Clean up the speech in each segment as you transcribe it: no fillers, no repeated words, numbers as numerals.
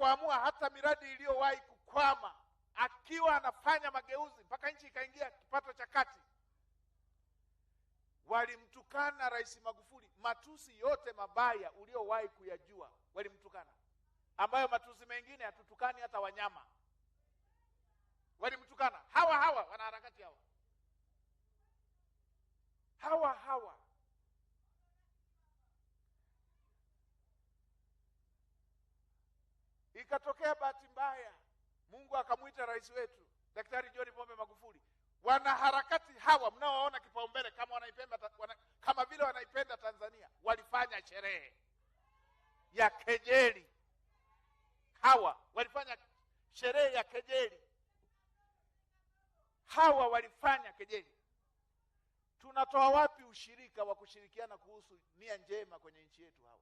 kuamua hata miradi iliyowahi kukwama, akiwa anafanya mageuzi mpaka nchi ikaingia kipato cha kati. Walimtukana Rais Magufuli, matusi yote mabaya uliowahi kuyajua walimtukana, ambayo matusi mengine hatutukani hata wanyama. Walimtukana hawa wanaharakati hawa. Ikatokea bahati mbaya, Mungu akamwita rais wetu Daktari John Pombe Magufuli. Wanaharakati hawa mnaoona kipaumbele kama vile wanaipenda Tanzania, walifanya sherehe ya kejeli. Hawa walifanya sherehe ya kejeli. Hawa walifanya kejeli. Tunatoa wapi ushirika wa kushirikiana kuhusu nia njema kwenye nchi yetu hawa?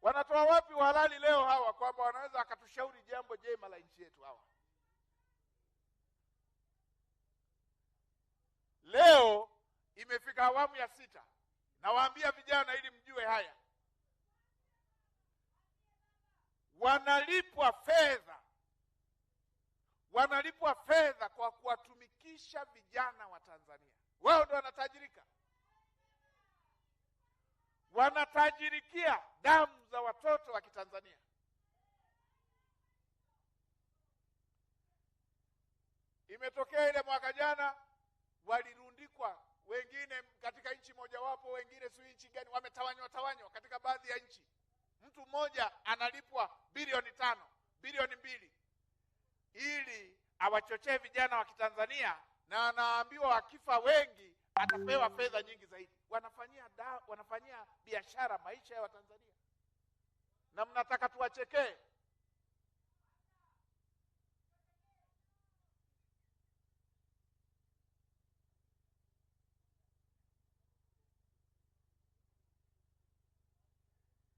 Wanatoa wapi uhalali leo hawa kwamba wanaweza akatushauri jambo jema la nchi yetu hawa? Leo imefika awamu ya 6. Nawaambia vijana ili mjue haya. Wanalipwa fedha kwa kuwatumikisha vijana wa Tanzania. Wao ndio wanatajirika. Wanatajirikia damu za watoto wa Kitanzania. Imetokea ile mwaka jana walirundikwa wengine katika nchi mojawapo, wengine si nchi gani, wametawanywa katika baadhi ya nchi. Mtu mmoja analipwa bilioni 5, bilioni 2 ili awachochee vijana wa Kitanzania, na anaambiwa wakifa wengi atapewa fedha nyingi zaidi. Wanafanyia biashara maisha ya Watanzania. Na mnataka tuwachekee?